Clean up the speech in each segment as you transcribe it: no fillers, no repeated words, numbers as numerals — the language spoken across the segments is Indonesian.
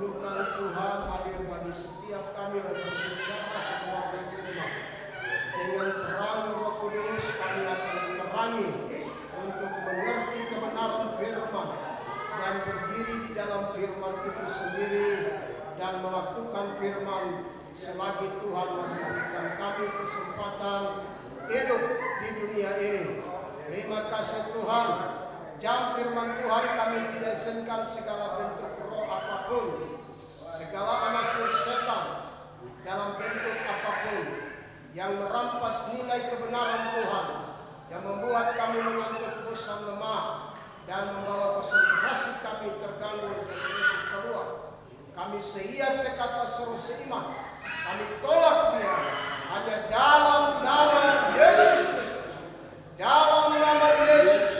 kedudukan Tuhan hadir bagi setiap kami dan berbicara keluarga firman. Dengan terang Roh Kudus kami akan diterangi untuk mengerti kebenaran firman dan berdiri di dalam firman itu sendiri dan melakukan firman selagi Tuhan masih berikan kami kesempatan hidup di dunia ini. Terima kasih Tuhan. Jam firman Tuhan kami tidak izinkan segala bentuk roh apapun, segala hasil setan dalam bentuk apapun yang merampas nilai kebenaran Tuhan, yang membuat kami mengantuk bosan lemah dan membawa konsentrasi kami terganggu dan terus keluar. Kami seia sekata seru seiman, kami tolak dia hanya dalam nama Yesus, dalam nama Yesus,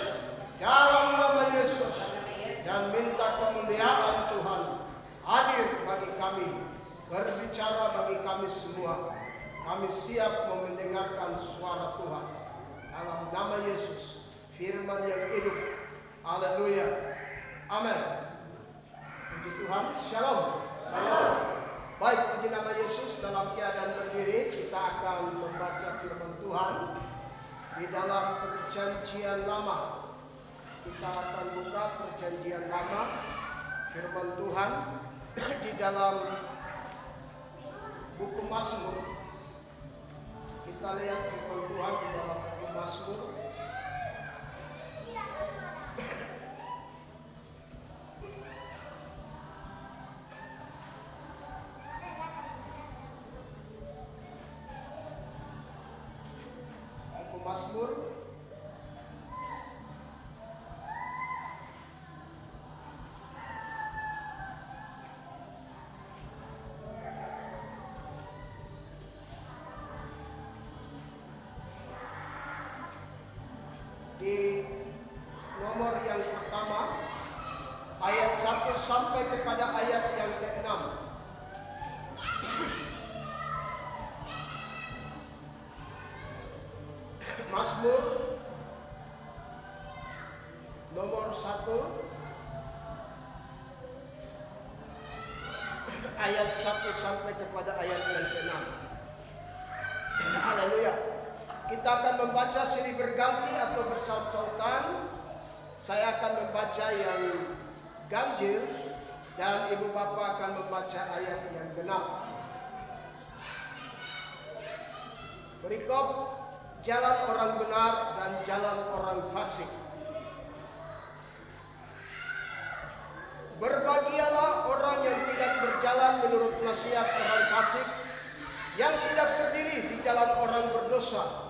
dalam nama Yesus, dan minta kemuliaan Tuhan hadir bagi kami, berbicara bagi kami semua. Kami siap mendengarkan suara Tuhan dalam nama Yesus, firman yang hidup. Haleluya. Amin. Puji Tuhan. Shalom. Shalom. Baik, puji nama Yesus. Dalam keadaan berdiri kita akan membaca firman Tuhan di dalam Perjanjian Lama. Kita akan buka Perjanjian Lama, firman Tuhan di dalam buku Mazmur. Kita lihat firman Tuhan di dalam buku Mazmur. Buku Mazmur di nomor yang pertama, ayat 1 sampai kepada ayat yang ke-6. Mazmur nomor 1 ayat 1 sampai kepada ayat yang ke-6. Haleluya. Kita akan membaca silih berganti atau bersaut-sautan. Saya akan membaca yang ganjil dan ibu bapak akan membaca ayat yang genap. Perikop jalan orang benar dan jalan orang fasik. Berbahagialah orang yang tidak berjalan menurut nasihat orang fasik, yang tidak berdiri di jalan orang berdosa,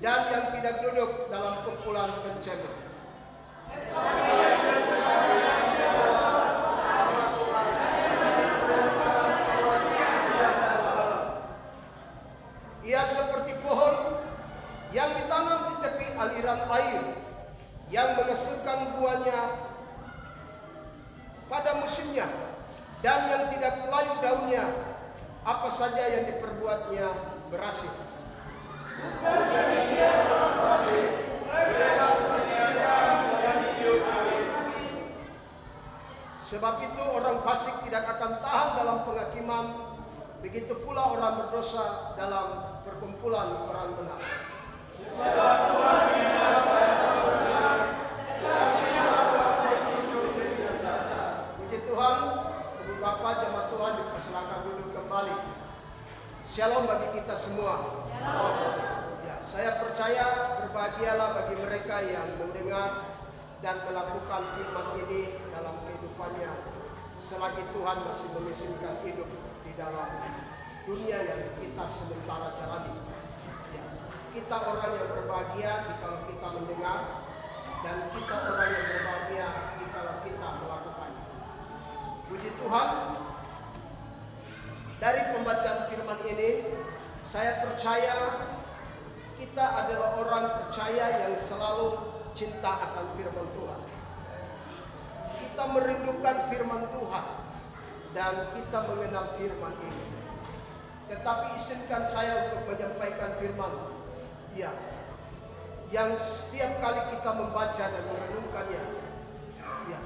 dan yang tidak duduk dalam kumpulan pencemooh. Ia seperti pohon yang ditanam di tepi aliran air, yang menghasilkan buahnya pada musimnya, dan yang tidak layu daunnya, apa saja yang diperbuatnya berhasil. Sebab itu orang fasik tidak akan tahan dalam penghakiman, begitu pula orang berdosa dalam perkumpulan orang benar. Puji Tuhan, Ibu Bapak jemaat Tuhan dipersilakan duduk kembali. Shalom bagi kita semua. Ya, saya percaya berbahagialah bagi mereka yang mendengar dan melakukan firman ini dalam kehidupannya selagi Tuhan masih mengizinkan hidup di dalam dunia yang kita sementara jalani. Ya, kita orang yang berbahagia jika kita mendengar, dan kita orang yang berbahagia jika kita melakukannya. Puji Tuhan. Dari pembacaan firman ini, saya percaya kita adalah orang percaya yang selalu cinta akan firman Tuhan. Kita merindukan firman Tuhan dan kita mengenal firman ini. Tetapi izinkan saya untuk menyampaikan firman, ya, yang setiap kali kita membaca dan merenungkannya, ya,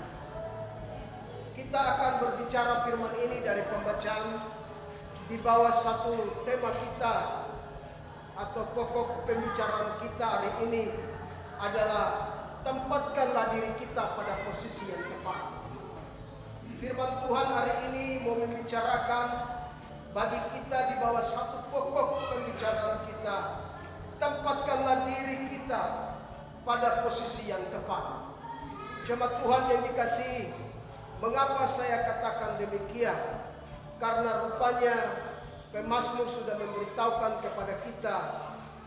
Kita akan berbicara firman ini dari pembacaan di bawah satu tema kita atau pokok pembicaraan kita hari ini adalah tempatkanlah diri kita pada posisi yang tepat. Firman Tuhan hari ini mau membicarakan bagi kita di bawah satu pokok pembicaraan kita, tempatkanlah diri kita pada posisi yang tepat. Jemaat Tuhan yang dikasihi, mengapa saya katakan demikian? Karena rupanya pemazmur sudah memberitahukan kepada kita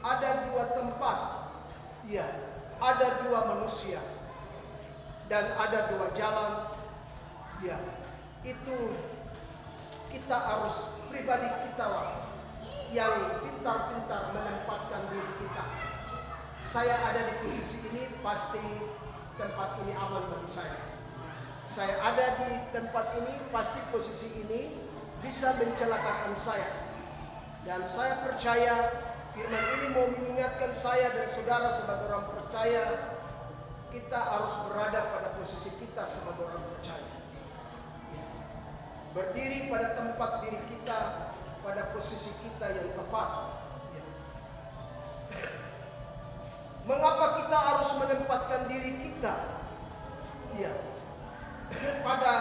ada dua tempat, ya, ada dua manusia dan ada dua jalan, ya. Itu kita harus pribadi kita lah yang pintar-pintar menempatkan diri kita. Saya ada di posisi ini, pasti tempat ini aman bagi saya. Saya ada di tempat ini, pasti posisi ini bisa mencelakakan saya. Dan saya percaya firman ini mau mengingatkan saya dan saudara sebagai orang percaya, kita harus berada pada posisi kita sebagai orang percaya. Ya. Berdiri pada tempat diri kita, pada posisi kita yang tepat. Ya. Mengapa kita harus menempatkan diri kita, ya, pada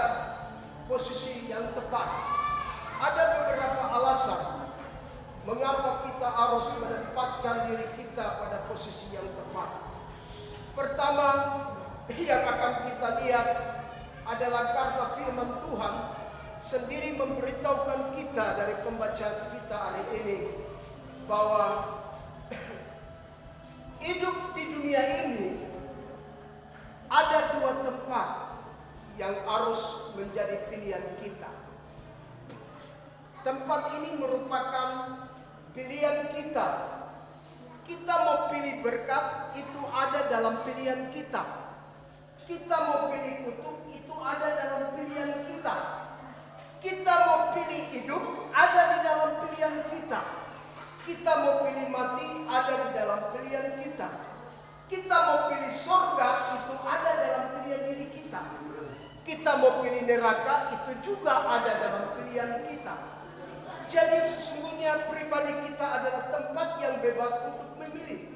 posisi yang tepat? Ada beberapa alasan mengapa kita harus menempatkan diri kita pada posisi yang tepat. Pertama yang akan kita lihat adalah karena firman Tuhan sendiri memberitahukan kita dari pembacaan kita hari ini bahwa hidup di dunia ini ada dua tempat yang harus menjadi pilihan kita. Tempat ini merupakan pilihan kita. Kita mau pilih berkat, itu ada dalam pilihan kita. Kita mau pilih kutuk, itu ada dalam pilihan kita. Kita mau pilih hidup, ada di dalam pilihan kita. Kita mau pilih mati, ada di dalam pilihan kita. Kita mau pilih surga, itu ada dalam pilihan diri kita. Kita mau pilih neraka, itu juga ada dalam pilihan kita. Jadi sesungguhnya pribadi kita adalah tempat yang bebas untuk memilih.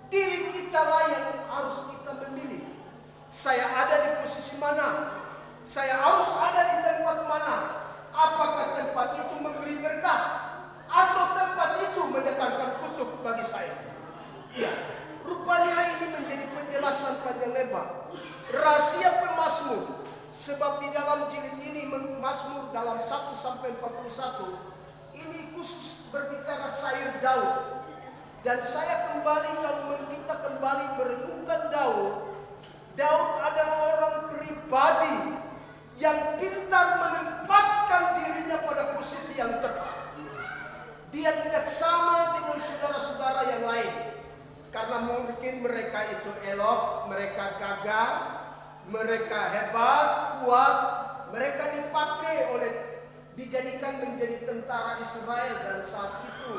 Diri kita lah yang harus kita memilih. Saya ada di posisi mana? Saya harus ada di tempat mana? Apakah tempat itu memberi berkat? Atau tempat itu mendatangkan kutuk bagi saya? Ya, rupanya ini menjadi penjelasan panjang lebar. Rahasia pemazmur. Sebab di dalam jilid ini Mazmur dalam 1 sampai 41 ini khusus berbicara Syair Daud. Dan saya kembali, kalau kita kembali merenungkan Daud, Daud adalah orang pribadi yang pintar menempatkan dirinya pada posisi yang tepat. Dia tidak sama dengan saudara-saudara yang lain, karena mungkin mereka itu elok, mereka gagah, mereka hebat, kuat, mereka dipakai dijadikan menjadi tentara Israel, dan saat itu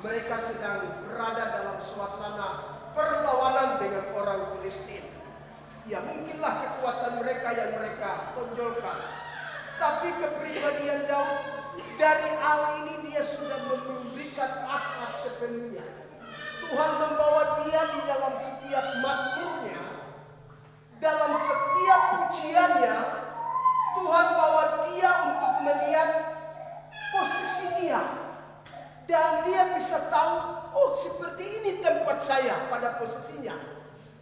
mereka sedang berada dalam suasana perlawanan dengan orang Filistin. Ya, mungkinlah kekuatan mereka yang mereka tonjolkan. Tapi kepribadian Daud dari hal ini dia sudah memberikan hasrat sepenuhnya. Tuhan membawa dia di dalam setiap mazmurnya, dalam setiap pujiannya. Tuhan bawa dia untuk melihat posisi dia. Dan dia bisa tahu, oh seperti ini tempat saya pada posisinya.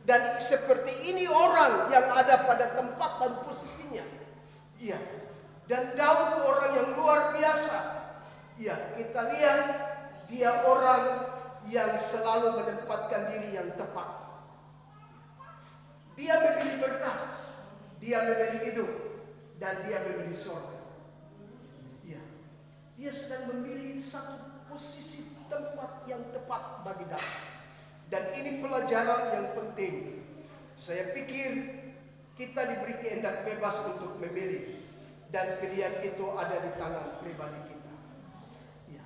Dan seperti ini orang yang ada pada tempat dan posisinya. Iya. Dan Daud orang yang luar biasa. Ya, kita lihat dia orang yang selalu menempatkan diri yang tepat. Dia memilih berkat, dia memilih hidup, dan dia memilih surga. Ya, dia sedang memilih satu posisi tempat yang tepat bagi Daud. Dan ini pelajaran yang penting. Saya pikir kita diberi kehendak bebas untuk memilih, dan pilihan itu ada di tangan pribadi kita. Ya.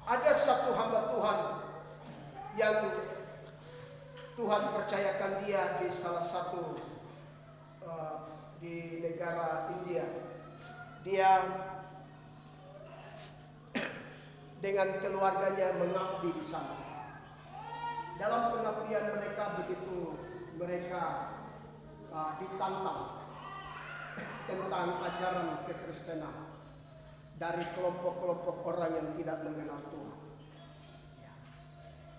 Ada satu hamba Tuhan yang Tuhan percayakan dia di salah satu di negara India. Dia dengan keluarganya mengabdi di sana. Dalam pengabdian mereka begitu mereka ditantang tentang ajaran kekristenan dari kelompok-kelompok orang yang tidak mengenal Tuhan.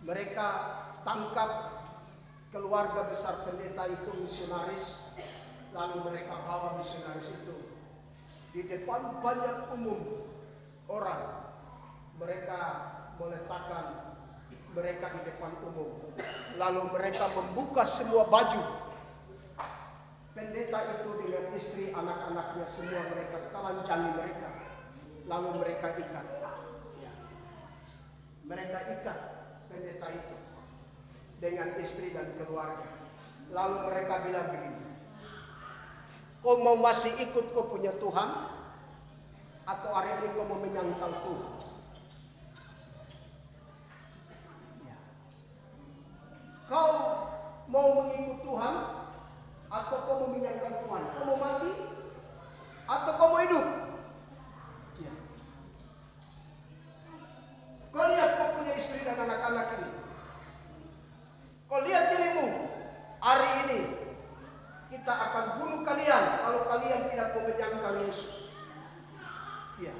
Mereka tangkap keluarga besar pendeta itu misionaris, lalu mereka bawa misionaris itu di depan banyak umum orang. Mereka meletakkan mereka di depan umum, lalu mereka membuka semua baju pendeta itu dengan istri anak-anaknya, semua mereka telanjangi mereka, lalu mereka ikat. Mereka ikat pendeta itu dengan istri dan keluarga. Lalu mereka bilang begini, kau mau masih ikut kau punya Tuhan, atau hari ini kau mau menyangkal Tuhan? Kau mau mengikut Tuhan, atau kau mau menyangkal Tuhan? Kau mau mati, atau kau mau hidup? Ya. Kau lihat kau punya istri dan anak-anak ini. Kau lihat dirimu. Hari ini kita akan bunuh kalian kalau kalian tidak mau menyangkal Yesus. Ya.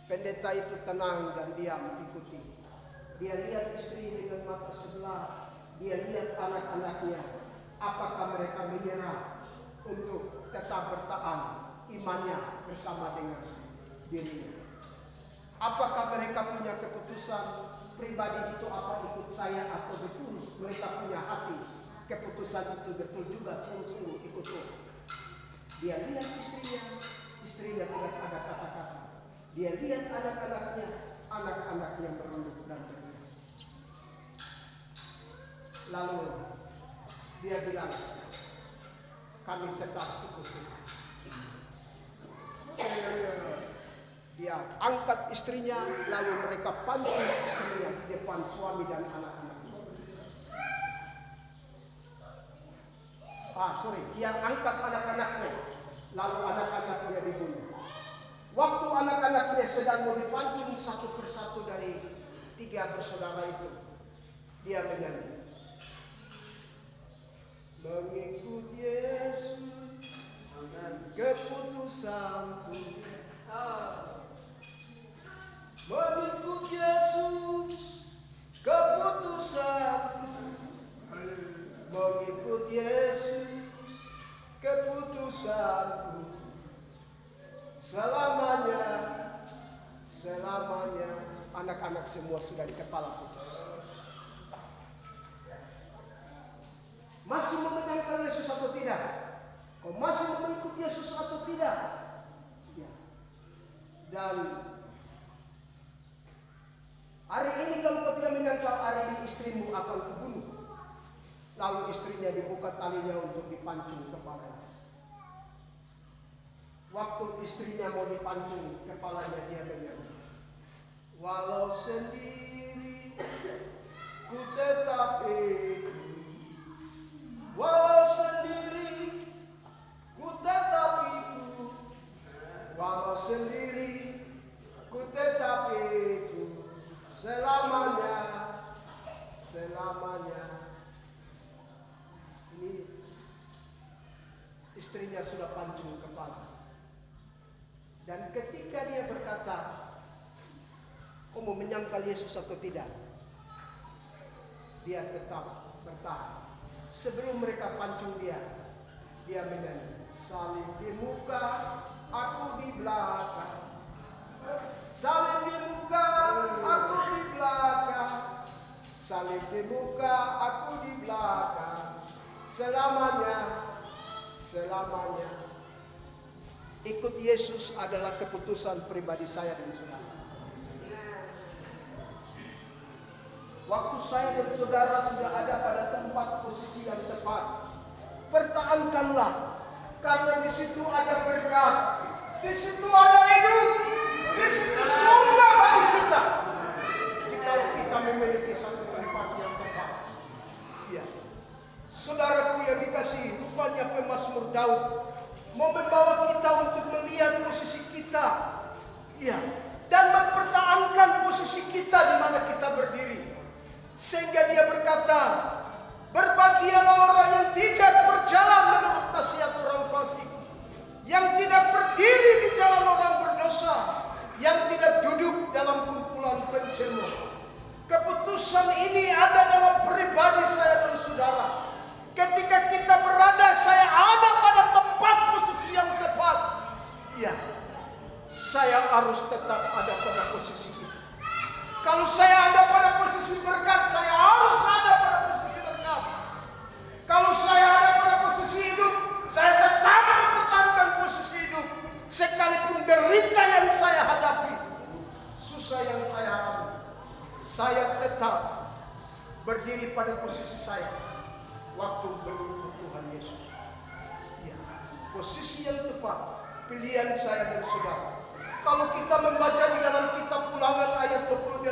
Pendeta itu tenang dan diam ikuti. Dia lihat istri dengan mata sebelah. Dia lihat anak-anaknya. Apakah mereka menyerah untuk tetap bertahan imannya bersama dengan dirinya? Apakah mereka punya keputusan pribadi itu, apa ikut saya atau betul mereka punya hati keputusan itu betul juga sungguh-sungguh ikut Tuhan? Dia lihat istrinya tidak ada kata-kata. Dia lihat anak-anaknya merunduk dan berdiam. Lalu dia bilang, kami tetap ikut Tuhan. Dia angkat istrinya, lalu mereka pancung istrinya di depan suami dan anak-anaknya. Dia angkat anak-anaknya, lalu anak-anaknya dibunuh. Waktu anak-anaknya sedang mau dipancung satu persatu dari 3 bersaudara itu, dia menyanyi, mengikut Yesus, keputusanku. Mengikut Yesus, keputusanku. Mengikut Yesus, keputusanku. Selamanya, selamanya. Anak-anak semua sudah di kepala putus. Masih mau menyangkal Yesus atau tidak? Kau masih mau mengikut Yesus atau tidak? Ya. Dan hari ini kalau kau tidak menyangkal, hari ini istrimu akan terbunuh. Lalu istrinya dibuka talinya untuk dipancung kepalanya. Waktu istrinya mau dipancung kepalanya, dia menyanyi, walau sendiri ku tetap ikut. Walau sendiri ku tetap ikut. Walau sendiri ku tetap ikut. Selamanya, selamanya. Ini istrinya sudah pancung kepala. Dan ketika dia berkata, kau mau menyangkal Yesus atau tidak? Dia tetap bertahan. Sebelum mereka pancung dia menyanyi, salib di muka, aku di belakang. Salib di muka, aku di belakang. Salib di muka, aku di belakang. Selamanya, selamanya. Ikut Yesus adalah keputusan pribadi saya dan saudara. Waktu saya dan saudara sudah ada pada tempat posisi yang tepat, pertahankanlah, karena di situ ada berkat, di situ ada hidup, di situ surga bagi kita. Kalau kita memiliki satu tempat yang tepat. Ya, saudaraku yang dikasihi, rupanya pemazmur Daud mau membawa kita harus tetap ada pada posisi itu. Kalau saya ada pada posisi berkat, saya harus ada pada posisi berkat. Kalau saya ada pada posisi hidup, saya tetap mempertahankan posisi hidup. Sekalipun derita yang saya hadapi, susah yang saya alami, saya tetap berdiri pada posisi saya waktu berikut Tuhan Yesus. Ya, posisi yang tepat, pilihan saya dan saudara. Kalau kita membaca di dalam kitab Ulangan ayat 28,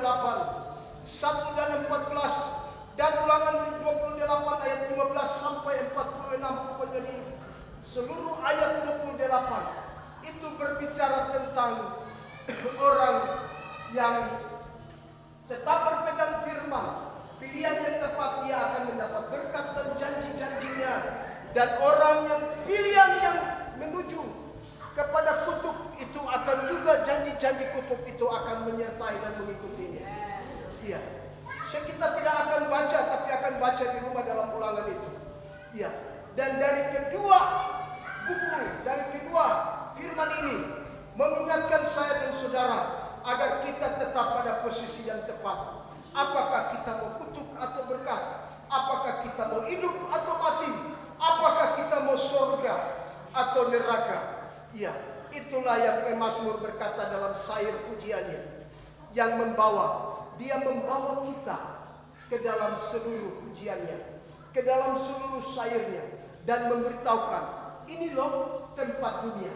1 dan 14, dan Ulangan 28 ayat 15 sampai 46, pokoknya di seluruh ayat 28 itu berbicara tentang orang yang tetap berpegang firman. Pilihan yang tepat, dia akan mendapat berkat dan janji-janjinya. Dan orang yang pilihan yang menuju kepada kutuk, itu akan juga janji-janji kutuk itu akan menyertai dan mengikutinya. Iya. Kita tidak akan baca, tapi akan baca di rumah dalam Ulangan itu. Iya. Dan dari kedua buku, dari kedua firman ini mengingatkan saya dan saudara agar kita tetap pada posisi yang tepat. Apakah kita mau kutuk atau berkat? Apakah kita mau hidup atau mati? Apakah kita mau surga atau neraka? Ya, itulah yang pemazmur berkata dalam syair pujiannya, yang dia membawa kita ke dalam seluruh pujiannya, ke dalam seluruh syairnya, dan memberitahukan, ini loh tempat dunia,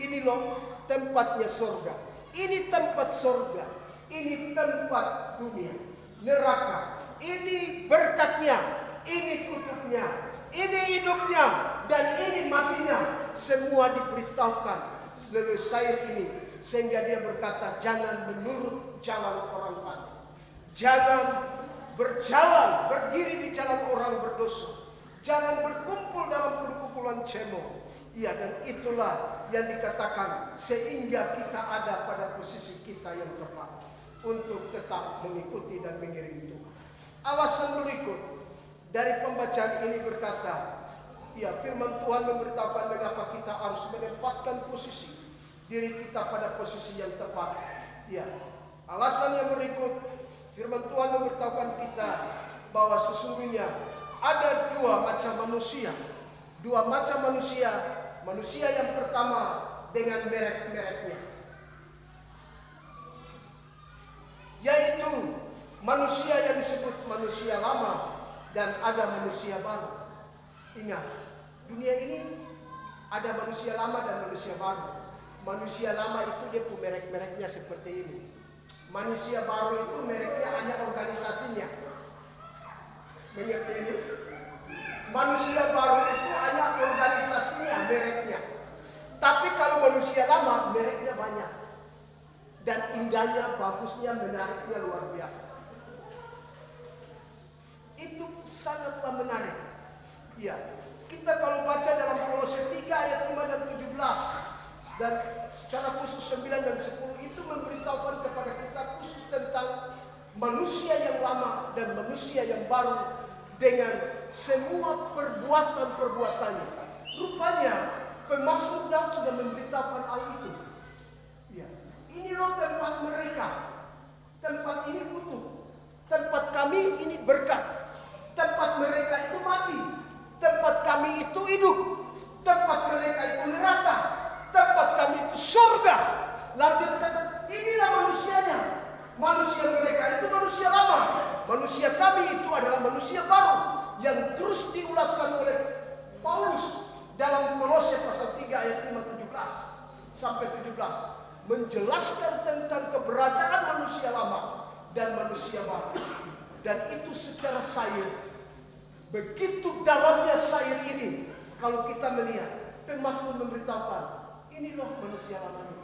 ini loh tempatnya surga, ini tempat surga, ini tempat dunia, neraka, ini berkatnya, ini kutuknya, ini hidupnya, dan ini matinya. Semua diberitahukan seluruh syair ini, sehingga dia berkata, jangan menurut jalan orang fasik, jangan berjalan berdiri di jalan orang berdosa, jangan berkumpul dalam perkumpulan cemooh. Ya, dan itulah yang dikatakan sehingga kita ada pada posisi kita yang tepat untuk tetap mengikuti dan mengiring Tuhan. Alasan berikut dari pembacaan ini berkata, ya, firman Tuhan memberitahukan mengapa kita harus menempatkan posisi diri kita pada posisi yang tepat. Ya, alasan yang berikut, firman Tuhan memberitahukan kita bahwa sesungguhnya ada dua macam manusia. Dua macam manusia. Manusia yang pertama dengan merek-mereknya, yaitu manusia yang disebut manusia lama dan ada manusia baru. Ingat, dunia ini ada manusia lama dan manusia baru. Manusia lama itu dia punya merek-mereknya seperti ini. Manusia baru itu mereknya hanya organisasinya. Mengerti ini? Manusia baru itu hanya organisasinya, mereknya. Tapi kalau manusia lama, mereknya banyak. Dan indahnya, bagusnya, menariknya luar biasa. Itu sangatlah menarik. Ya, kita kalau baca dalam Kolose 3 ayat 5 dan 17, dan secara khusus 9 dan 10 itu memberitahukan kepada kita khusus tentang manusia yang lama dan manusia yang baru dengan semua perbuatan-perbuatannya. Rupanya pemazmur Daud sudah memberitahukan hal itu. Ya, ini loh tempat mereka. Tempat ini kutuk. Tempat kami ini berkat. Tempat mereka itu mati. Tempat kami itu hidup. Tempat mereka itu neraka. Tempat kami itu surga. Lalu dia berkata, inilah manusianya. Manusia mereka itu manusia lama. Manusia kami itu adalah manusia baru. Yang terus diulaskan oleh Paulus dalam Kolose pasal 3 ayat 5, 17 sampai 17. Menjelaskan tentang keberadaan manusia lama dan manusia baru. Dan itu secara syair. Begitu dalamnya syair ini. Kalau kita melihat, pemazmur memberitahukan, ini loh manusia lamanya.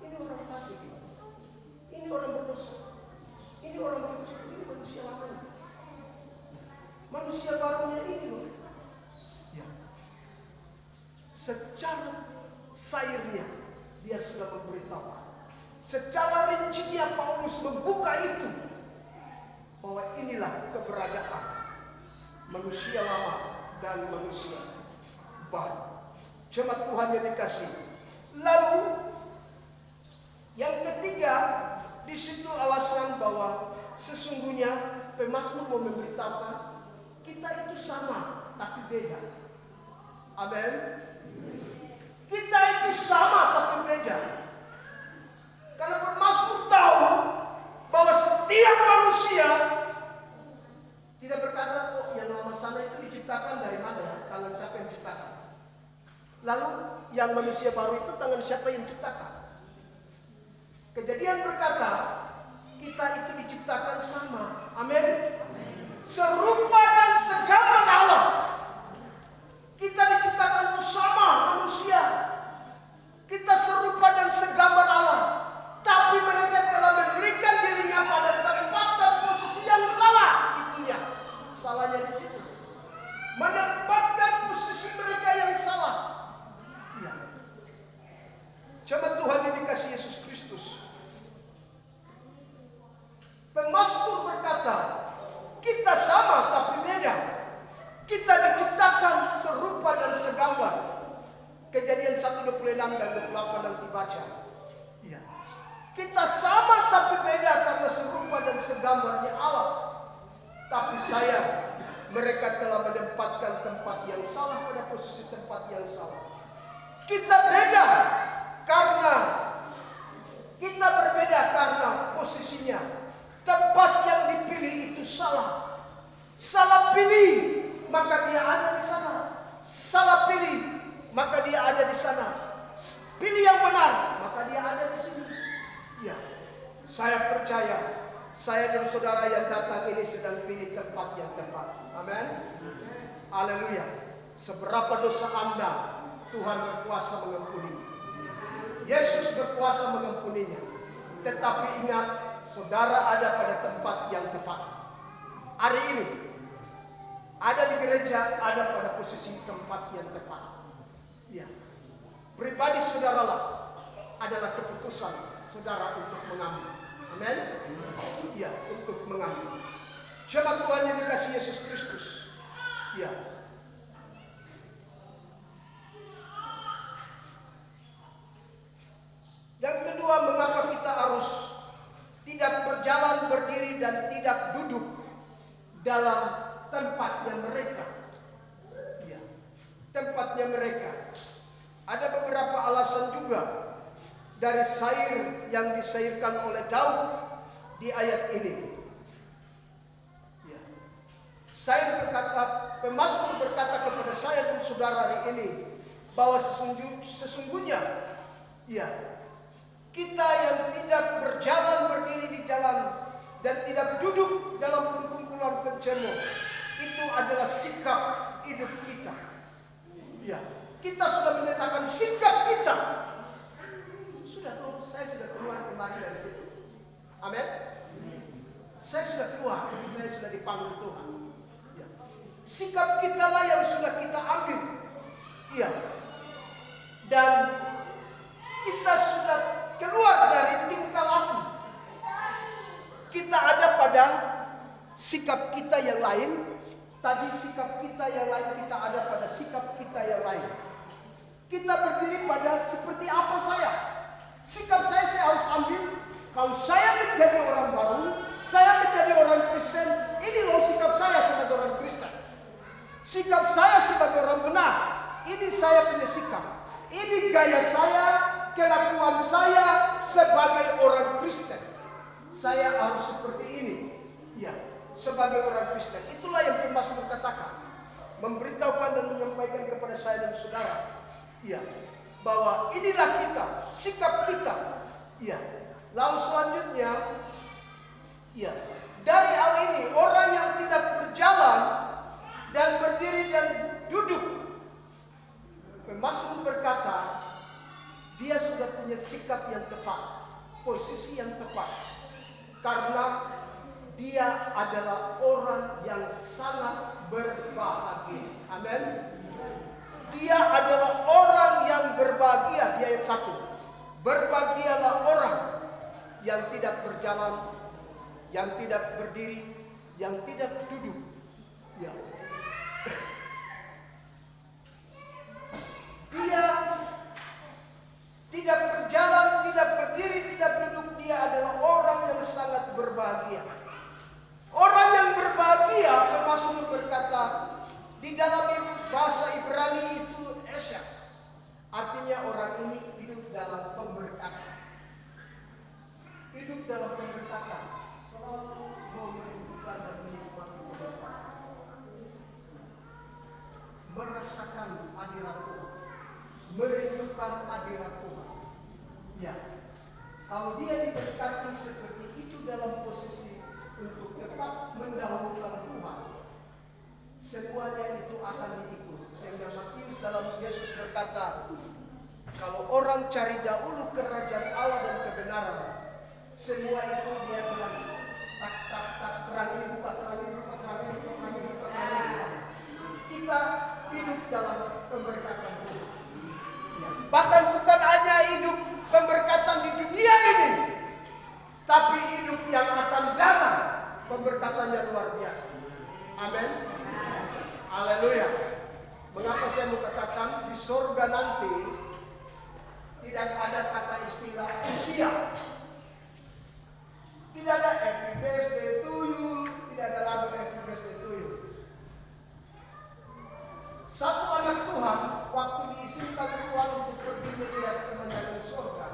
Ini orang fasik. Ini orang berdosa. Ini orang benci. Ini manusia lamanya. Manusia barunya ini loh. Ya. Secara syairnya dia sudah memberitahu. Secara rincinya Paulus membuka itu. Bahwa inilah keberadaan manusia lama dan manusia baru. Jemaat Tuhan yang dikasihi. Lalu Yang ketiga, di situ alasan bahwa sesungguhnya pemazmur mau memberitahukan kita itu sama tapi beda. Amin. Kita itu sama tapi beda. Karena pemazmur tahu bahwa setiap manusia tidak berkata, oh yang lama sana itu diciptakan dari mana ya? Tangan siapa yang ciptakan? Lalu yang manusia baru itu tangan siapa yang ciptakan? Kejadian berkata, kita itu diciptakan sama. Amin. Serupa dan segambar Allah. Kita diciptakan itu sama manusia. Kita serupa dan segambar Allah. Tapi mereka telah memberikan dirinya pada tempat dan posisi yang salah. Itunya. Salahnya di situ. Menempatkan posisi mereka yang salah. Ya. Cuma Tuhan yang dikasih Yesus Kristus. Pemazmur berkata, kita sama tapi beda. Kita diciptakan serupa dan segambar. Kejadian 1:26 dan 28 nanti baca. Ya. Kita sama tapi beda karena serupa dan segambarnya Allah. Tapi sayang, mereka telah menempatkan tempat yang salah pada posisi tempat yang salah. Kita beda karena kita berbeda karena posisinya. Tempat yang dipilih itu salah. Salah pilih, maka dia ada di sana. Salah pilih, maka dia ada di sana. Pilih yang benar, maka dia ada di sini. Ya, saya percaya, saya dan saudara yang datang ini sedang pilih tempat yang tepat. Amin. Haleluya. Seberapa dosa Anda, Tuhan berkuasa mengampuninya. Yesus berkuasa mengampuninya. Tetapi ingat, saudara ada pada tempat yang tepat. Hari ini ada di gereja, ada pada posisi tempat yang tepat. Ya. Pribadi saudaralah adalah keputusan saudara untuk mengambil. Amin. Ya, untuk mengambil. Jemaat Tuhan yang dikasih Yesus Kristus. Ya. Yang kedua, mengapa kita harus tidak berjalan, berdiri, dan tidak duduk dalam tempatnya mereka. Ya, tempatnya mereka. Ada beberapa alasan juga dari syair yang disyairkan oleh Daud di ayat ini. Ya. Syair berkata, pemazmur berkata kepada saya dan saudara hari ini bahwa sesungguhnya, ya, kita yang tidak berjalan berdiri di jalan dan tidak duduk dalam perkumpulan pencemooh, itu adalah sikap hidup kita. Ya, kita sudah menyatakan sikap kita. Saya sudah keluar kemarin dari situ. Amin. Saya sudah keluar, saya sudah dipanggil Tuhan. Ya. Sikap kita lah yang sudah kita ambil. Iya. Dan kita sudah keluar dari tingkah laku. Kita ada pada sikap kita yang lain. Tadi sikap kita yang lain, kita ada pada sikap kita yang lain. Kita berdiri pada seperti apa saya. Sikap saya harus ambil. Kalau saya menjadi orang baru, saya menjadi orang Kristen, ini loh sikap saya sebagai orang Kristen. Sikap saya sebagai orang benar. Ini saya punya sikap. Ini gaya saya, kelakuan saya sebagai orang Kristen. Saya harus seperti ini. Ya, sebagai orang Kristen. Itulah yang pemazmur katakan. Memberitahukan dan menyampaikan kepada saya dan saudara. Ya, bahwa inilah kita, sikap kita. Ya. Lalu selanjutnya, ya, dari hal ini orang yang tidak berjalan dan berdiri dan duduk, pemazmur berkata, dia sudah punya sikap yang tepat, posisi yang tepat, karena dia adalah orang yang sangat berbahagia. Amin. Dia adalah orang yang berbahagia. Di ayat 1. Berbahagialah orang yang tidak berjalan, yang tidak berdiri, yang tidak duduk. Ya. Dia tidak berjalan, tidak berdiri, tidak Di dalam bahasa Ibrani itu Esha. Artinya orang ini hidup dalam pemberkatan. Hidup dalam pemberkatan. Selalu merindukan dan menikmati pemberkatan. Merasakan hadirat Tuhan. Merindukan hadirat Tuhan. Ya. Kalau dia diberkati seperti itu dalam posisi untuk tetap mendahulukan Tuhan, semuanya itu akan diikut. Sehingga Matius dalam Yesus berkata, kalau orang cari dahulu kerajaan Allah dan kebenaran, semua itu dia bilang, tak, terang ini buka, terang ini buka, terang ini buka, terang ini buka, terang ini buka. Kita hidup dalam pemberkatan Tuhan. Ya. Bahkan bukan hanya hidup pemberkatan di dunia ini, tapi hidup yang akan datang, pemberkatannya luar biasa. Amin. Haleluya. Mengapa saya mau katakan di surga nanti tidak ada kata istilah usia. Tidak ada happy birthday to you, tidak ada lagu happy birthday to you. Satu anak Tuhan waktu diizinkan Tuhan untuk pergi melihat pemandangan surga,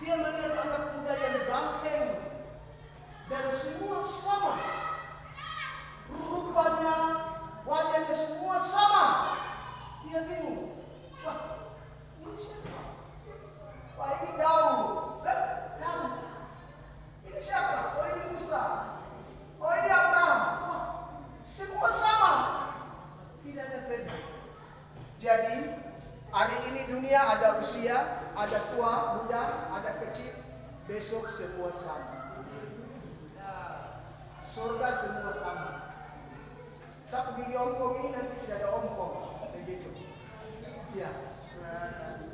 dia melihat anak muda yang ganteng dan semua sama. Rupanya, wajahnya semua sama. Dia bingung. Wah, ini siapa? Wah, ini Daud. Daud. Ini siapa? Oh, ini Musa. Oh, ini Abraham. Wah, semua sama. Tidak ada beda. Jadi, hari ini dunia ada usia, ada tua, muda, ada kecil. Besok semua sama. Surga semua sama. Saat gigi ompong ini nanti tidak ada ompong, begitu. Ya,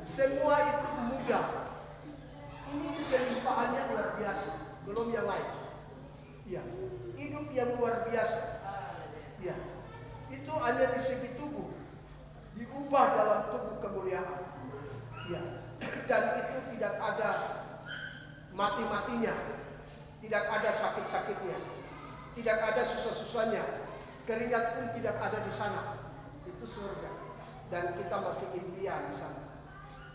semua itu mudah. Ini kelimpahannya luar biasa, belum yang lain. Ya, hidup yang luar biasa. Ya, itu hanya di segi tubuh, diubah dalam tubuh kemuliaan. Ya, dan itu tidak ada mati-matinya, tidak ada sakit-sakitnya, tidak ada susah-susahnya. Keringat pun tidak ada di sana. Itu surga. Dan kita masih impian di sana.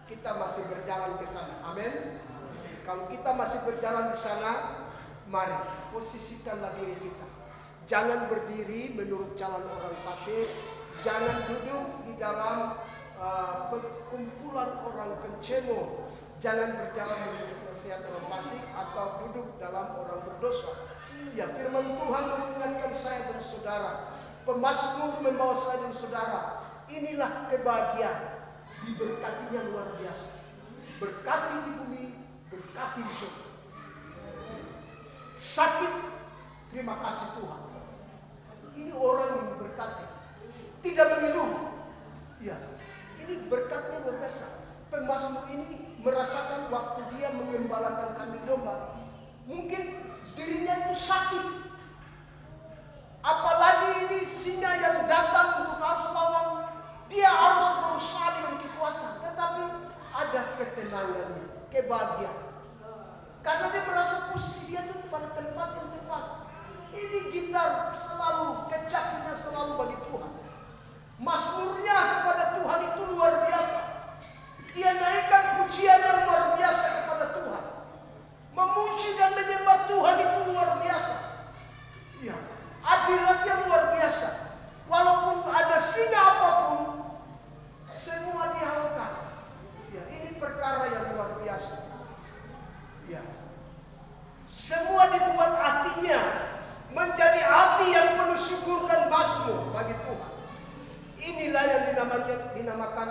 Kita masih berjalan ke sana. Amin. Kalau kita masih berjalan di sana, mari posisikanlah diri kita. Jangan berdiri menurut jalan orang fasik. Jangan duduk di dalam kumpulan orang pencemo. Jangan berjalan menurut nasihat orang fasik atau duduk dalam orang berdosa. Ya, firman Tuhan mengingatkan saya dan saudara. Pemazmur membawa saya dan saudara. Inilah kebahagiaan. Diberkatinya luar biasa. Berkati di bumi, berkati di surga. Sakit, terima kasih Tuhan. Ini orang yang berkati. Tidak mengeluh. Ya, ini berkatnya luar biasa. Pemazmur ini merasakan waktu dia mengembalakan kambing domba. Mungkin dirinya itu sakit. Apalagi ini singa yang datang untuk harus lawan. Dia harus berusaha dengan kekuatan. Tetapi ada ketenangannya, kebahagiaan. Karena dia merasa posisi dia itu pada tempat yang tepat. Ini gitar selalu, kecapinya selalu bagi Tuhan. Mazmurnya kepada Tuhan itu luar biasa. Dia naikkan pujian yang luar biasa kepada Tuhan. Memuji dan menyembah Tuhan itu luar biasa. Ya, hadiratnya luar biasa. Walaupun ada singa apapun, semua dihalalkan. Ya, ini perkara yang luar biasa. Ya, semua dibuat hatinya menjadi hati yang penuh syukur dan mazmur bagi Tuhan. Inilah yang dinamakan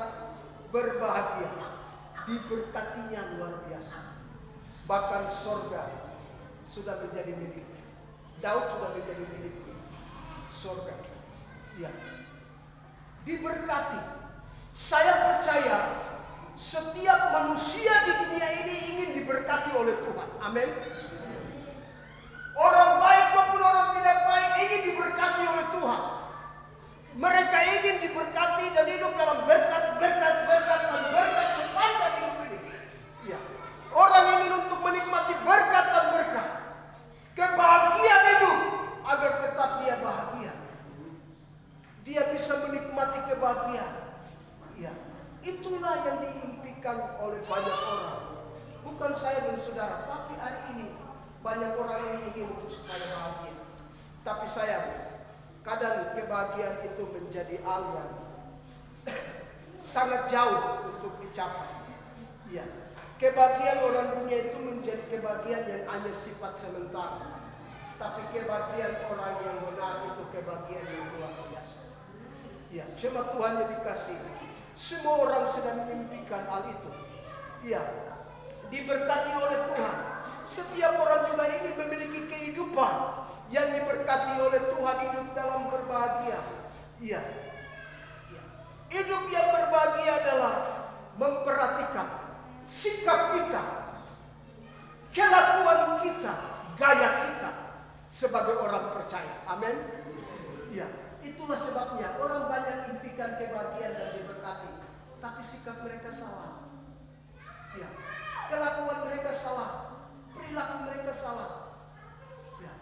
berbahagia. Diberkatinya luar biasa. Bahkan surga sudah menjadi miliknya. Daud sudah menjadi miliknya. Surga. Ya. Diberkati. Saya percaya setiap manusia di dunia ini ingin diberkati oleh Tuhan. Amin. Orang baik maupun orang tidak baik ingin diberkati oleh Tuhan. Mereka ingin diberkati dan hidup dalam berkat sepanjang hidup ini. Ya. Orang ingin untuk menikmati berkat dan berkat. Kebahagiaan hidup agar tetap dia bahagia. Dia oleh banyak orang. Bukan saya dan saudara, tapi hari ini banyak orang yang ingin untuk supaya bahagia. Tapi sayang, kadang kebahagiaan itu menjadi hal yang sangat jauh untuk dicapai. Iya, kebahagiaan orang dunia itu menjadi kebahagiaan yang hanya sifat sementara. Tapi kebahagiaan orang yang benar itu kebahagiaan yang luar biasa. Iya, jemaat Tuhan yang dikasihi, semua orang sedang mimpikan hal itu. Iya, diberkati oleh Tuhan. Setiap orang juga ingin memiliki kehidupan yang diberkati oleh Tuhan, hidup dalam berbahagia. Iya. Hidup yang berbahagia adalah memperhatikan sikap kita, kelakuan kita, gaya kita sebagai orang percaya. Amin. Iya. Itulah sebabnya orang banyak impikan kebahagiaan dan diberkati, tapi sikap mereka salah. Ya, kelakuan mereka salah, perilaku mereka salah, ya,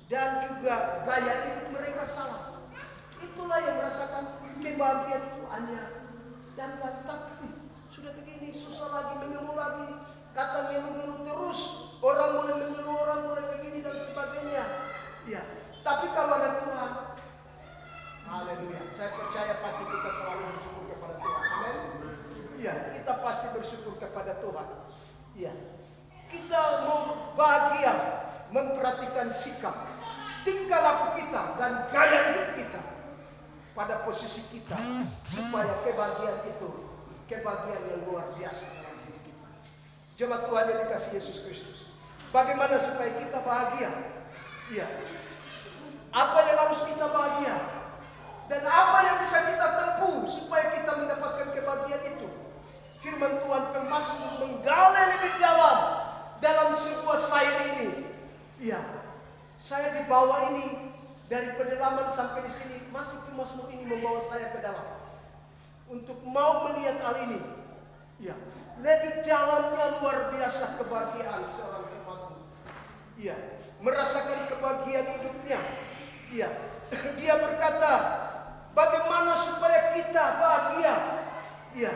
dan juga gaya hidup mereka salah. Itulah yang merasakan kebahagiaan itu hanya datang, tapi sudah begini susah lagi, mengeluh lagi, kata ngeluh-ngeluh terus, orang mulai mengeluh, orang mulai begini dan sebagainya. Ya, tapi kalau ada Tuhan, haleluya, saya percaya pasti kita selalu bersyukur kepada Tuhan. Amin. Ya, kita pasti bersyukur kepada Tuhan. Ya, kita mau bahagia, memperhatikan sikap, tingkah laku kita dan gaya hidup kita pada posisi kita, supaya kebahagiaan itu kebahagiaan yang luar biasa dalam diri kita. Jemaat Tuhan yang dikasihi Yesus Kristus, bagaimana supaya kita bahagia? Iya, apa yang harus kita bahagia? Dan apa yang bisa kita tempuh supaya kita mendapatkan kebahagiaan itu? Firman Tuhan Pemazmur menggali lebih dalam sebuah syair ini. Ya, saya dibawa ini dari pedalaman sampai di sini, masih Pemazmur ini membawa saya ke dalam untuk mau melihat hal ini. Ya, lebih dalamnya luar biasa kebahagiaan seorang Pemazmur. Ya, merasakan kebahagiaan hidupnya. Ya, dia berkata, bagaimana supaya kita bahagia? Ya,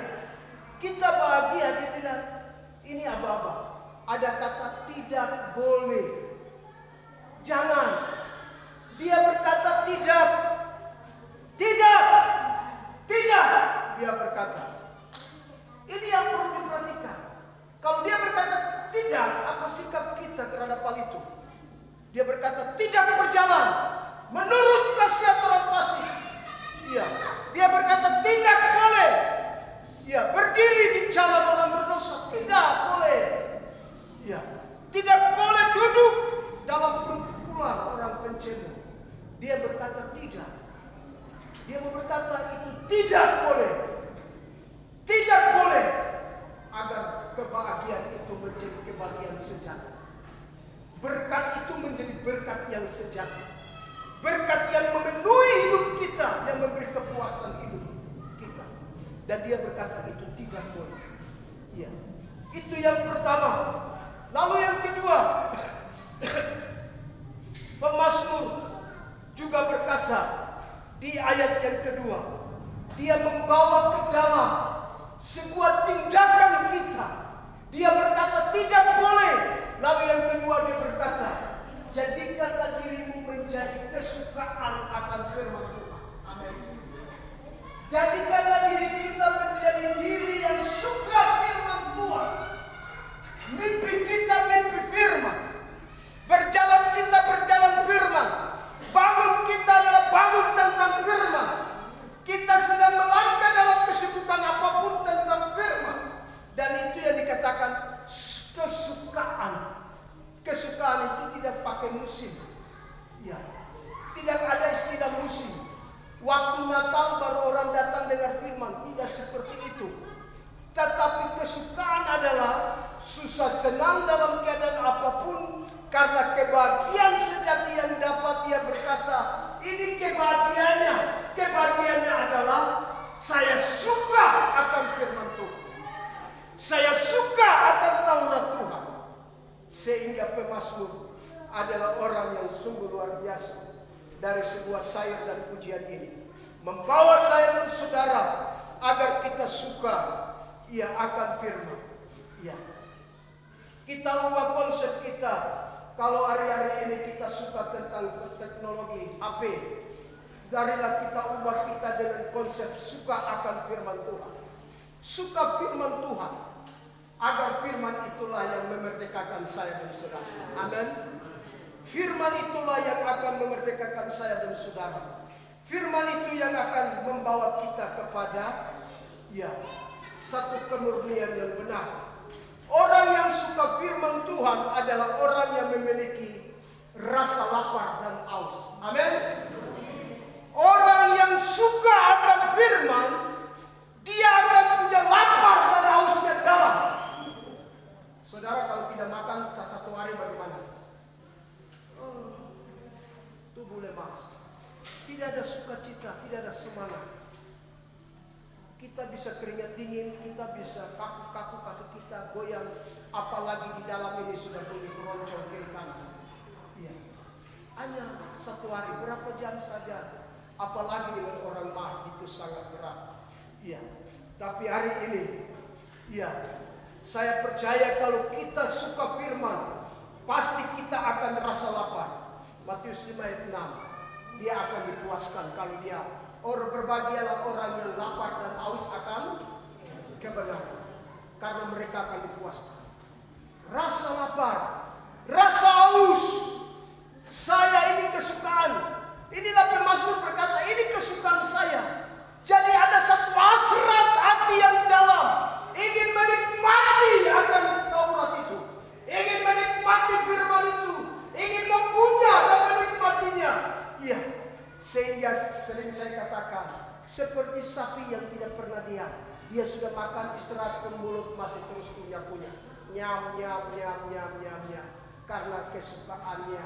kita bahagia. Dia bilang, ini aba-aba. Ada kata tidak boleh, jangan. Dia berkata tidak. Dia berkata, ini yang perlu diperhatikan. Kalau dia berkata tidak, apa sikap kita terhadap hal itu? Dia berkata tidak berjalan menurut nasihat orang fasik. Ya, dia berkata tidak boleh. Ya, berdiri di jalan orang berdosa, tidak boleh. Ya, tidak boleh duduk dalam perkumpulan orang pencemu. Dia berkata tidak. Dia berkata itu tidak boleh. Tidak boleh, agar kebahagiaan itu menjadi kebahagiaan sejati. Berkat itu menjadi berkat yang sejati. Berkat yang memenuhi hidup kita, yang memberi kepuasan hidup kita. Dan dia berkata itu tidak boleh. Ya, itu yang pertama. Lalu yang kedua, Pemazmur juga berkata di ayat yang kedua, dia membawa ke dalam sebuah tindakan kita. Dia berkata tidak boleh. Lalu yang kedua dia berkata, jadikanlah dirimu menjadi kesukaan akan firman Tuhan. Amin. Jadikanlah diri kita menjadi diri yang suka firman Tuhan. Mimpi kita mimpi firman. Berjalan kita berjalan firman. Bangun kita adalah bangun tentang firman. Kita sedang melangkah dalam kesibukan apapun tentang firman. Dan itu yang dikatakan kesukaan. Kesukaan itu tidak pakai musim. Ya, tidak ada istilah musim. Waktu Natal baru orang datang dengar firman, tidak seperti itu. Tetapi kesukaan adalah susah senang dalam keadaan apapun, karena kebahagiaan sejati yang dapat dia berkata, ini kebahagiaannya. Kebahagiaannya adalah saya suka akan firman Tuhan. Saya suka akan Taurat Tuhan. Sehingga Pemazmur adalah orang yang sungguh luar biasa dari sebuah syair dan pujian ini. Membawa saya dan saudara agar kita suka Ya, akan firman. Ya. Kita ubah konsep kita. Kalau hari-hari ini kita suka tentang teknologi HP, marilah kita ubah kita dengan konsep suka akan firman Tuhan. Suka firman Tuhan, agar firman itulah yang memerdekakan saya dan saudara. Amin. Firman itulah yang akan memerdekakan saya dan saudara. Firman itu yang akan membawa kita kepada satu kemurnian yang benar. Orang yang suka firman Tuhan adalah orang yang memiliki rasa lapar dan haus. Amin. Orang yang suka akan firman, dia akan punya lapar dan hausnya dalam. Saudara kalau tidak makan satu hari bagaimana? Tubuh lemas. Tidak ada sukacita, tidak ada semangat. Kita bisa keringat dingin, kita bisa kaku-kaku, kaki kita goyang. Apalagi di dalam ini sudah bunyi keroncong kiri kanan. Iya. Hanya satu hari, berapa jam saja. Apalagi dengan orang mah itu sangat berat. Iya. Tapi hari ini, saya percaya kalau kita suka firman, pasti kita akan rasa lapar. Matius 5 ayat 6. Dia akan dipuaskan kalau dia berbahagialah orang yang lapar dan haus akan kebenaran, karena mereka akan dipuaskan. Rasa lapar, rasa haus, saya ini kesukaan. Inilah pemazmur berkata, ini kesukaan saya. Jadi ada satu hasrat hati yang dalam, ingin menikmati akan Taurat itu, ingin menikmati firman itu, ingin mempunyai dan menikmatinya. Iya. Sehingga sering saya katakan, seperti sapi yang tidak pernah diam. Dia sudah makan, istirahat pun mulut masih terus kunyah-kunyah. Nyam, nyam, nyam, nyam, nyam, nyam. Karena kesukaannya,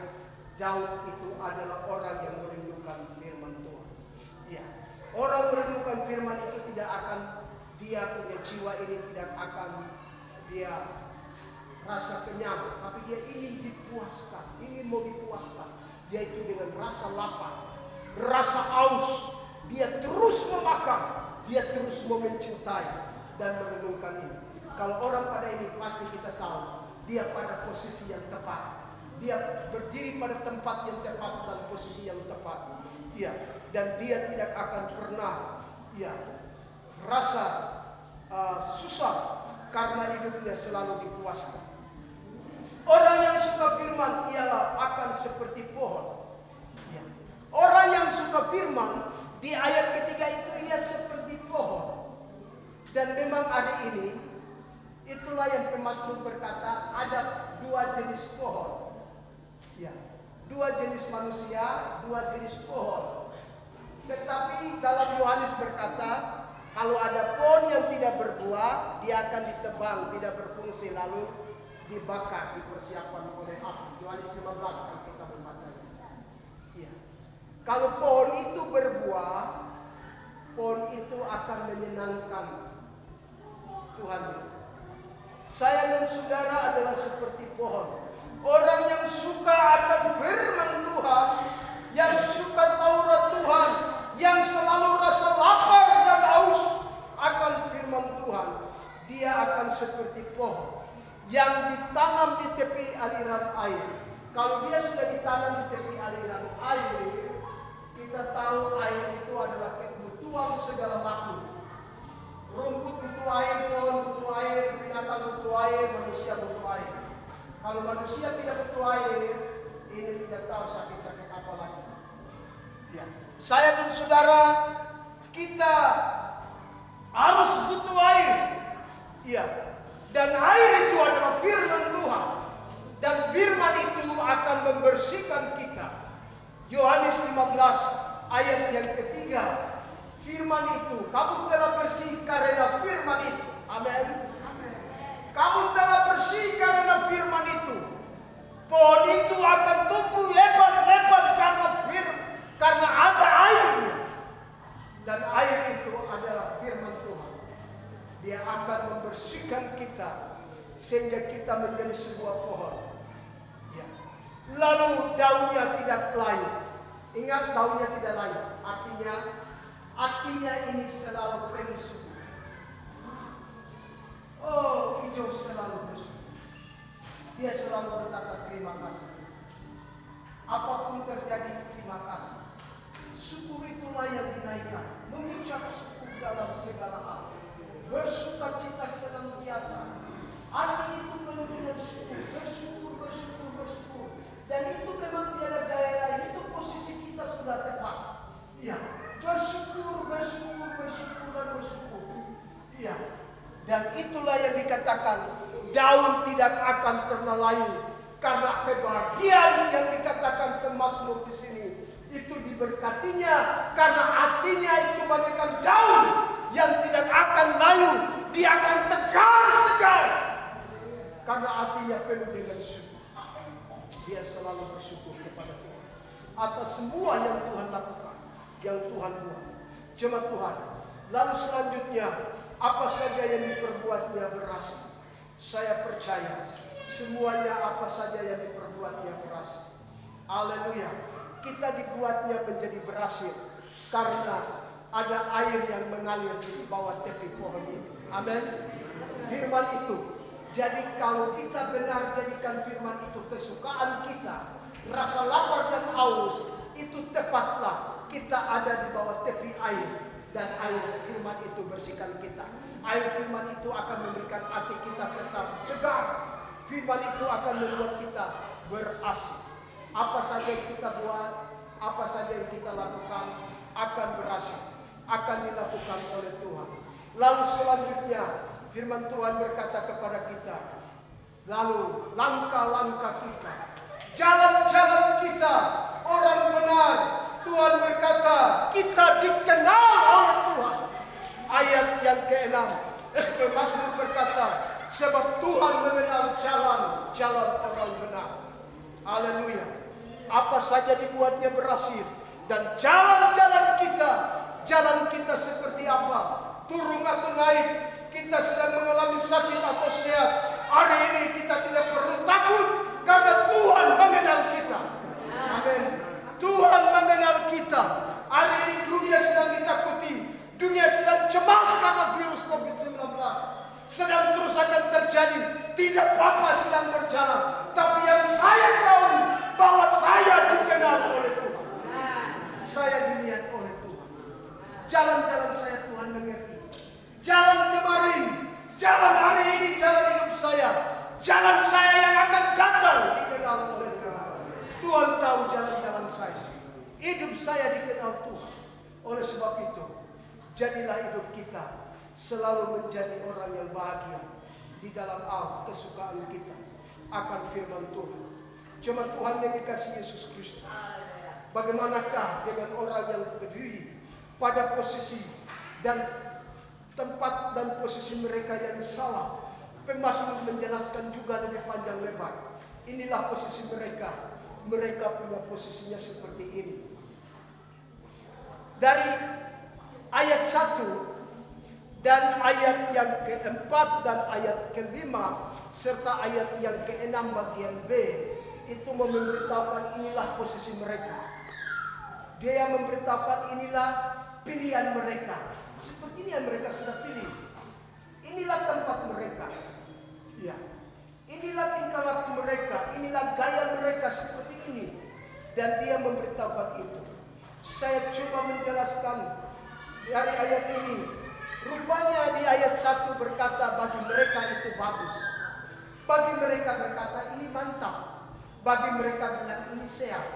Daud itu adalah orang yang merindukan firman Tuhan. Ya. Orang merindukan firman itu tidak akan, dia punya jiwa ini tidak akan dia rasa kenyang. Tapi dia ingin dipuaskan, ingin mau dipuaskan. Yaitu dengan rasa lapar, rasa haus, dia terus memakan, dia terus mau mencintai dan merenungkan ini. Kalau orang pada ini pasti kita tahu, dia pada posisi yang tepat, dia berdiri pada tempat yang tepat dan posisi yang tepat. Iya, dan dia tidak akan pernah rasa susah karena hidupnya selalu dipuaskan. Orang yang suka firman ialah akan seperti pohon. Orang yang suka firman di ayat ketiga itu ia seperti pohon. Dan memang hari ini itulah yang pemazmur berkata ada dua jenis pohon. Ya, dua jenis manusia, dua jenis pohon. Tetapi dalam Yohanes berkata kalau ada pohon yang tidak berbuah, dia akan ditebang, tidak berfungsi lalu dibakar, dipersiapkan oleh api. Yohanes 15 kan kita membacanya. Ya. Kalau pohon itu berbuah, pohon itu akan menyenangkan Tuhan. Saya dan saudara adalah seperti pohon. Orang yang suka akan firman Tuhan, yang suka Taurat Tuhan, yang selalu rasa lapar dan haus akan firman Tuhan, dia akan seperti pohon yang ditanam di tepi aliran air. Kalau dia sudah ditanam di tepi aliran air, kita tahu air itu adalah kebutuhan segala makhluk. Rumput butuh air, pohon butuh air, binatang butuh air, manusia butuh air. Kalau manusia tidak butuh air, ini tidak tahu sakit-sakit apa lagi. Ya. Saya dan saudara, kita harus butuh air. Ya. Dan air itu adalah firman Tuhan. Dan firman itu akan membersihkan kita. Yohanes 15 ayat yang ketiga. Firman itu, kamu telah bersih karena firman itu. Amin. Kamu telah bersih karena firman itu. Pohon itu akan tumbuh lebat-lebat karena ada airnya. Dan air itu adalah firman Tuhan. Dia akan membersihkan kita sehingga kita menjadi sebuah pohon. Ya. Lalu daunnya tidak layu. Ingat, daunnya tidak layu. Artinya ini selalu penuh subur. Oh, hijau selalu bersyukur. Dia selalu berkata terima kasih. Apapun terjadi, terima kasih. Syukur itulah yang dinaikkan. Mengucap syukur dalam segala hal. Bersuka cita senantiasa. Hati itu penuh dengan syukur. Bersyukur, bersyukur, bersyukur. Dan itu memang tidak ada gaya lain. Itu posisi kita sudah tepat. Iya. Bersyukur, bersyukur, bersyukur, dan bersyukur. Iya. Dan itulah yang dikatakan daun tidak akan pernah layu. Karena kebahagiaan yang dikatakan pemazmur di sini itu diberkatinya karena hatinya itu bagaikan daun yang tidak akan layu, dia akan tegar segar karena hatinya penuh dengan syukur. Dia selalu bersyukur kepada Tuhan atas semua yang Tuhan lakukan, yang Tuhan buat. Jemaat Tuhan, lalu selanjutnya apa saja yang diperbuatnya berhasil. Saya percaya semuanya apa saja yang diperbuatnya berhasil. Haleluya. Kita dibuatnya menjadi berhasil karena ada air yang mengalir di bawah tepi pohon itu. Amin. Firman itu. Jadi kalau kita benar jadikan firman itu kesukaan kita, rasa lapar dan haus, itu tepatlah kita ada di bawah tepi air. Dan air firman itu bersihkan kita. Air firman itu akan memberikan hati kita tetap segar. Firman itu akan membuat kita berhasil. Apa saja yang kita buat, apa saja yang kita lakukan akan berhasil, akan dilakukan oleh Tuhan. Lalu selanjutnya firman Tuhan berkata kepada kita, lalu langkah-langkah kita, jalan-jalan kita, orang benar. Tuhan berkata kita dikenal oleh Tuhan. Ayat yang ke-6 Mazmur berkata, sebab Tuhan mengenal jalan-jalan orang benar. Haleluya. Apa saja dibuatnya berhasil. Dan jalan-jalan kita seperti apa? Turun atau naik, kita sedang mengalami sakit atau sehat. Hari ini kita tidak perlu takut karena Tuhan mengenal kita. Amin. Tuhan mengenal kita. Hari ini dunia sedang ditakuti. Dunia sedang cemas karena virus COVID-19. Sedang terus akan terjadi. Tidak apa-apa sedang berjalan. Tapi yang saya tahu bahwa saya dikenal oleh Tuhan. Saya dilihat oleh Tuhan. Jalan-jalan saya Tuhan mengerti. Jalan kemarin, jalan hari ini, jalan hidup saya. Jalan saya yang akan datang dikenal oleh Tuhan. Tuhan tahu jalan-jalan saya. Hidup saya dikenal Tuhan. Oleh sebab itu, jadilah hidup kita selalu menjadi orang yang bahagia di dalam hal kesukaan kita akan firman Tuhan. Cuma Tuhan yang dikasihi Yesus Kristus. Bagaimanakah dengan orang yang berdiri pada posisi dan tempat dan posisi mereka yang salah? Pemazmur menjelaskan juga lebih panjang lebar. Inilah posisi mereka. Mereka punya posisinya seperti ini. Dari ayat 1 dan ayat yang keempat dan ayat kelima serta ayat yang keenam bagian B itu memberitahukan inilah posisi mereka. Dia yang memberitahukan inilah pilihan mereka. Seperti ini yang mereka sudah pilih. Inilah tempat mereka. Ya. Inilah tingkah laku mereka. Inilah gaya mereka seperti ini. Dan dia memberitahukan itu. Saya coba menjelaskan dari ayat ini. Rupanya di ayat 1 berkata bagi mereka itu bagus. Bagi mereka berkata ini mantap. Bagi mereka bilang ini sehat.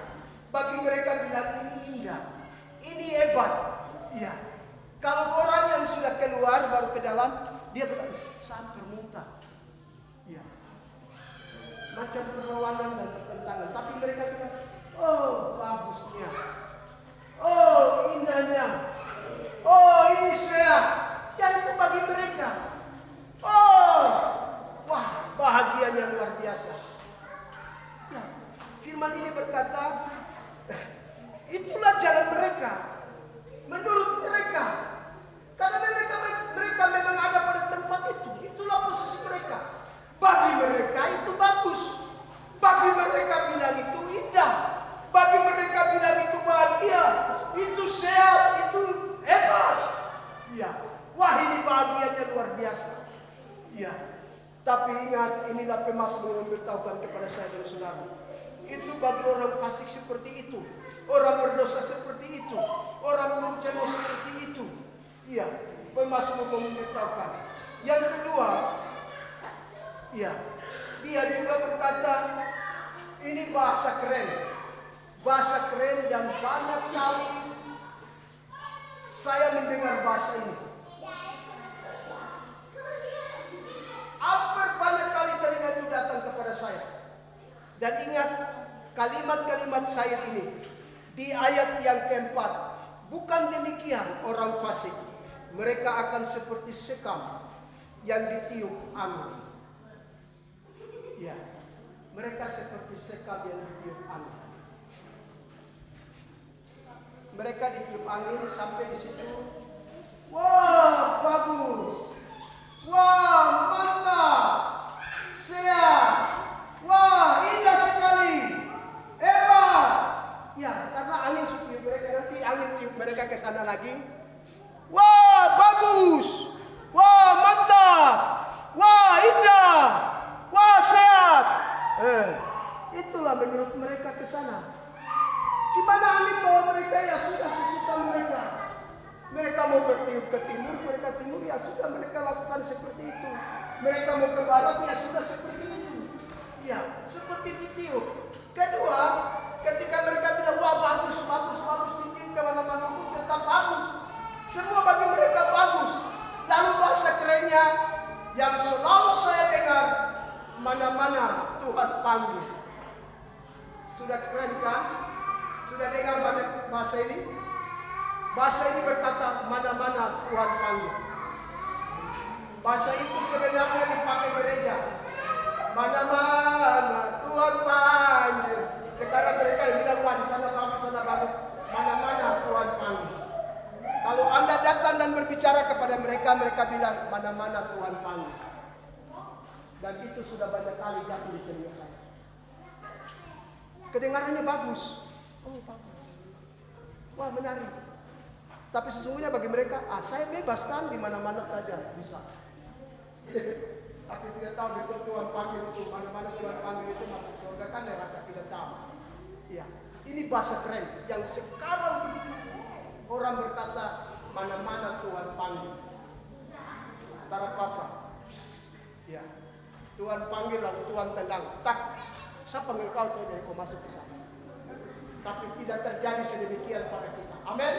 Bagi mereka bilang ini indah. Ini hebat. Ya. Kalau orang yang sudah keluar baru ke dalam, dia berkata sampai muntah. Ya. Macam perlawanan dan pertentangan. Tapi mereka bilang, oh bagusnya. Oh indahnya. Oh ini sehat. Ya itu bagi mereka. Oh, wah bahagianya luar biasa. Ya, firman ini berkata, itulah jalan mereka. Menurut mereka, karena mereka memang ada pada tempat itu. Itulah posisi mereka. Bagi mereka itu bagus. Bagi mereka bilang itu indah. Bagi mereka bilang itu bahagia. Itu sehat. Itu hebat. Ya. Wah ini bahagianya luar biasa. Ya. Tetapi ingat, inilah Pemasmur memberitahukan kepada saya dan saudara. Itu bagi orang fasik seperti itu, orang berdosa seperti itu, orang pencemo seperti itu. Iya, Pemasmur memberitahukan. Yang kedua, iya, dia juga berkata, ini bahasa keren. Bahasa keren dan banyak kali saya mendengar bahasa ini. Hampir banyak kali telinga itu datang kepada saya. Dan ingat kalimat-kalimat syair ini di ayat yang keempat. Bukan demikian orang fasik. Mereka akan seperti sekam yang ditiup angin. Ya, mereka seperti sekam yang ditiup angin. Mereka ditiup angin sampai di situ. Wah, bagus. Wah, mantap. Sehat. Wah, indah sekali. Hebat. Ya, karena angin tiup mereka, nanti angin tiup mereka ke sana lagi. Wah, bagus. Wah, mantap. Wah, indah. Wah, sehat. Itulah menurut mereka ke sana. Gimana angin bawa mereka, ya sudah sesuka mereka. Mereka mau bertiup ke timur, mereka timur, ya sudah mereka lakukan seperti itu. Mereka mau ke barat, ya sudah seperti itu. Ya, seperti ditiup. Kedua, ketika mereka bilang, wah bagus, bagus, bagus, ditiup kemana-mana pun tetap bagus. Semua bagi mereka bagus. Lalu bahasa kerennya yang selalu saya dengar, mana-mana Tuhan panggil. Sudah keren kan? Sudah dengar banyak bahasa ini? Bahasa ini berkata, mana-mana Tuhan panggil. Bahasa itu sebenarnya dipakai gereja. Mana-mana Tuhan panggil. Sekarang mereka yang bilang, wah di sana bagus. Mana-mana Tuhan panggil. Kalau Anda datang dan berbicara kepada mereka, mereka bilang, mana-mana Tuhan panggil. Dan itu sudah banyak kali jatuh di telinga saya. Kedengarannya bagus. Oh, bagus. Wah, menarik. Tapi sesungguhnya bagi mereka, saya bebas kan di mana-mana saja bisa. Tapi tidak tahu betul Tuhan panggil itu, mana-mana Tuhan panggil itu masuk surga kan neraka, tidak tahu. Ya, ini bahasa keren yang sekarang orang berkata, mana-mana Tuhan panggil. Tara papa. Ya. Tuhan panggil lalu Tuhan tendang. Tak, saya panggil kau tuh jadi kau masuk ke sana. Tapi tidak terjadi sedemikian pada kita. Amin.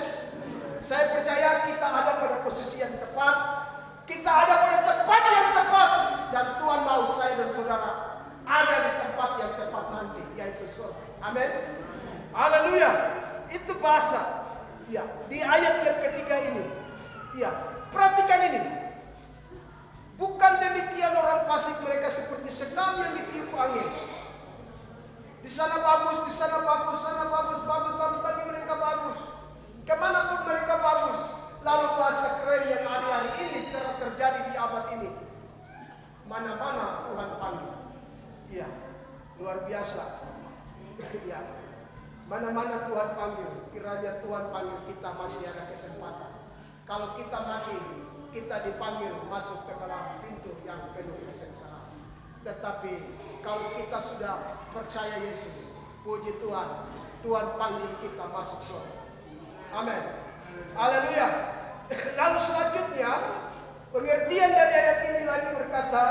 Saya percaya kita ada pada posisi yang tepat. Kita ada pada tempat yang tepat. Dan Tuhan mau saya dan saudara ada di tempat yang tepat nanti, yaitu surga. Amin. Haleluya. Itu bahasa. Ya, di ayat yang ketiga ini. Ya, perhatikan ini. Bukan demikian orang fasik, mereka seperti sekam yang ditiup angin. Di sana bagus, di sana bagus, sana bagus, bagi mereka bagus. Kemanapun mereka bagus. Lalu bahasa keren yang hari-hari ini terjadi di abad ini. Mana-mana Tuhan panggil. Iya, luar biasa. Iya, mana-mana Tuhan panggil. Kiranya Tuhan panggil kita masih ada kesempatan. Kalau kita mati, kita dipanggil masuk ke dalam pintu yang penuh kesengsaraan. Tetapi kalau kita sudah percaya Yesus, puji Tuhan, Tuhan panggil kita masuk surga. Amin. Haleluya. Lalu selanjutnya, pengertian dari ayat ini lagi berkata,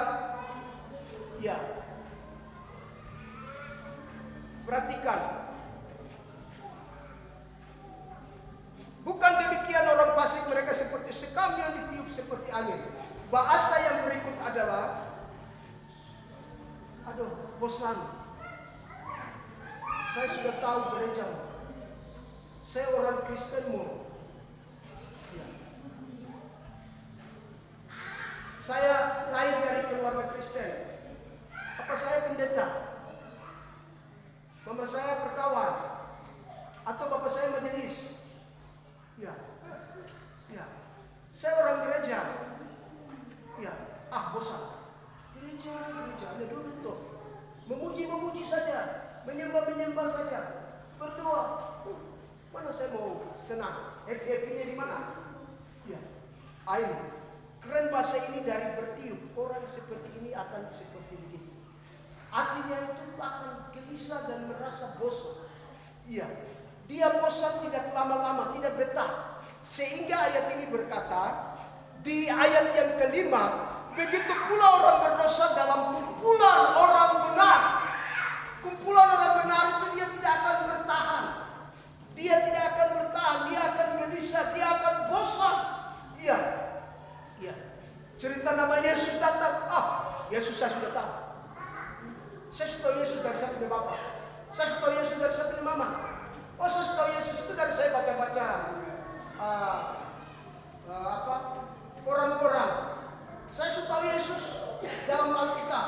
ya, perhatikan. Bukan demikian orang fasik, mereka seperti sekam yang ditiup seperti angin. Bahasa yang berikut adalah, aduh, bosan. Saya sudah tahu gereja. Saya orang Kristenmu. Ya. Saya lahir dari keluarga Kristen. Apa saya pendeta? Mama saya perkawan. Atau bapak saya majelis. Ya, ya. Saya orang gereja. Ya, bosan. Gereja, hanya dulu tuh. Memuji saja, menyembah saja, berdoa. Mana saya mau senang? Happy-nya di mana? Ya, ini Keren bahasa ini dari bertiup. Orang seperti ini akan seperti begitu. Artinya itu akan gelisah dan merasa bosan. Iya, dia bosan tidak lama-lama, tidak betah. Sehingga ayat ini berkata, di ayat yang kelima, begitu pula orang berdosa dalam kumpulan orang benar. Kumpulan orang benar itu dia tidak akan bertahan. Dia tidak akan bertahan, dia akan gelisah, dia akan bosan. Iya. Iya. Cerita nama Yesus datang. Yesus saya sudah tahu. Saya sudah tahu Yesus dari saya punya bapak. Saya sudah tahu Yesus dari saya punya mama. Saya sudah tahu Yesus itu dari saya baca-baca koran-koran. Saya sudah tahu Yesus dalam Alkitab.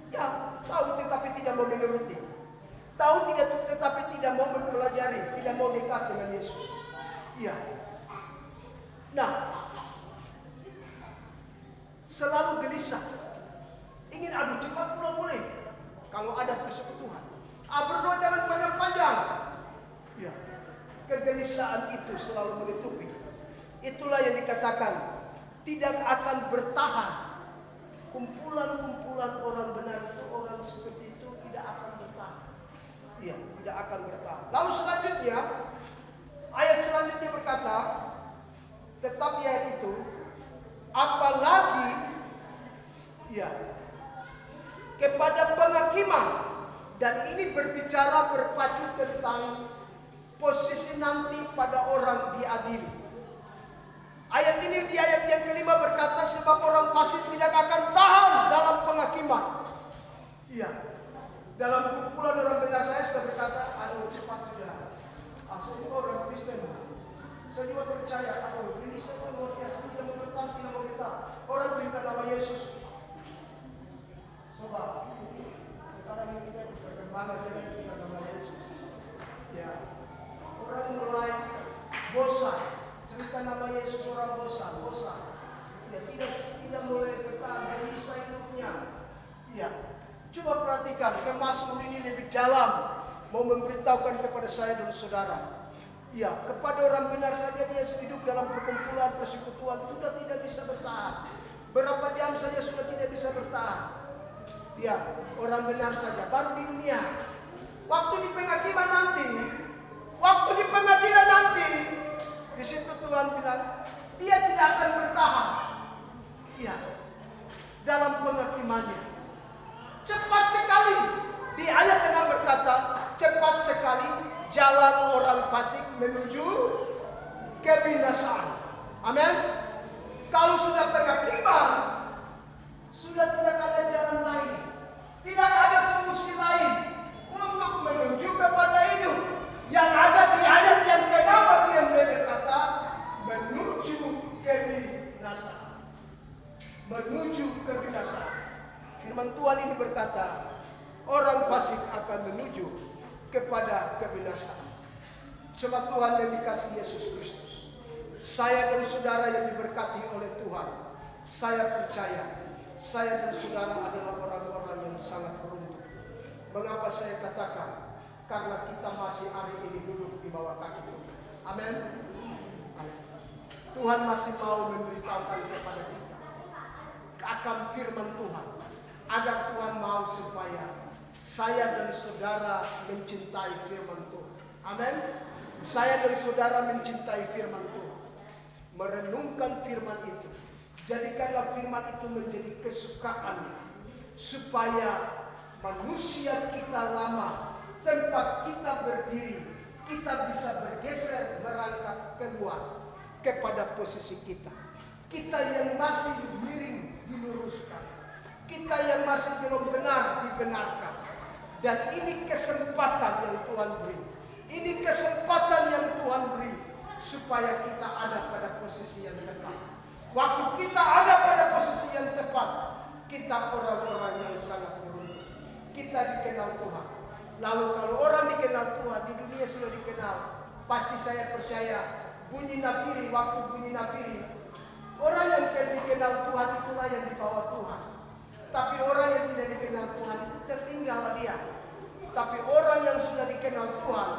Ya, tahu tetapi tidak mau menuruti. Tahu tidak tetapi tidak mau mempelajari, tidak mau dekat dengan Yesus. Iya. Nah, selalu gelisah. Ingin cepat pulang boleh. Kalau ada persekutuan. Berdoa jangan panjang-panjang. Ya. Kegelisahan itu selalu menutupi. Itulah yang dikatakan tidak akan bertahan. Kumpulan-kumpulan orang benar itu, orang seperti itu tidak akan bertahan. Iya, tidak akan bertahan. Lalu selanjutnya, ayat selanjutnya berkata, tetapi ayat itu, apalagi ya kepada penghakiman, dan ini berbicara berpacu tentang posisi nanti pada orang diadili. Ayat ini di ayat yang kelima berkata, sebab orang fasik tidak akan tahan dalam penghakiman. Iya, dalam kumpulan orang benar. Saya sudah berkata, cepat sudah. Saya juga orang Kristen. Saya juga percaya, ini saya luar biasa, tidak mau bertas, tidak mau bertas. Orang cerita nama Yesus. Sobat, sekarang ini kita berkembangan dengan cerita nama Yesus. Ya, orang mulai bosan. Cerita nama Yesus orang bosan. Ya, tidak mulai bertahan, gelisah hidupnya. Ya, coba perhatikan, Mazmur ini lebih dalam, mau memberitahukan kepada saya dan saudara. Ya, kepada orang benar saja dia hidup dalam perkumpulan persekutuan sudah tidak bisa bertahan. Berapa jam saja sudah tidak bisa bertahan. Ya, orang benar saja baru di dunia. Waktu di penghakiman nanti, waktu di pengadilan nanti, di situ Tuhan bilang dia tidak akan bertahan. Ya, dalam penghakimannya. Cepat sekali di ayat yang berkata, cepat sekali jalan orang fasik menuju kebinasaan. Amin. Kalau sudah penghakiman, sudah tidak ada jalan lain, tidak ada solusi lain untuk menuju kepada hidup. Yang ada di ayat yang ke-6 yang berkata menuju kebinasaan. Menuju kebinasaan. Firman Tuhan ini berkata, orang fasik akan menuju kepada kebinasaan. Jemaat Tuhan yang dikasihi Yesus Kristus, saya dan saudara yang diberkati oleh Tuhan, saya percaya saya dan saudara adalah orang-orang yang sangat beruntung. Mengapa saya katakan? Karena kita masih hari ini duduk di bawah kaki Tuhan. Amin. Amin. Tuhan masih mau memberitahukan kepada kita akan firman Tuhan, agar Tuhan mau supaya saya dan saudara mencintai firman Tuhan. Amin. Saya dan saudara mencintai firman Tuhan, merenungkan firman itu. Jadikanlah firman itu menjadi kesukaannya, supaya manusia kita lama, tempat kita berdiri, kita bisa bergeser merangkak keluar kepada posisi kita. Kita yang masih miring diluruskan, kita yang masih belum benar dibenarkan. Dan ini kesempatan yang Tuhan beri. Ini kesempatan yang Tuhan beri supaya kita ada pada posisi yang tepat. Waktu kita ada pada posisi yang tepat, kita orang-orang yang sangat beruntung. Kita dikenal Tuhan. Lalu kalau orang dikenal Tuhan, di dunia sudah dikenal, pasti saya percaya bunyi nafiri, waktu bunyi nafiri, orang yang dikenal Tuhan itulah yang dibawa Tuhan. Tapi orang yang tidak dikenal Tuhan itu tertinggal dia. Tapi orang yang sudah dikenal Tuhan,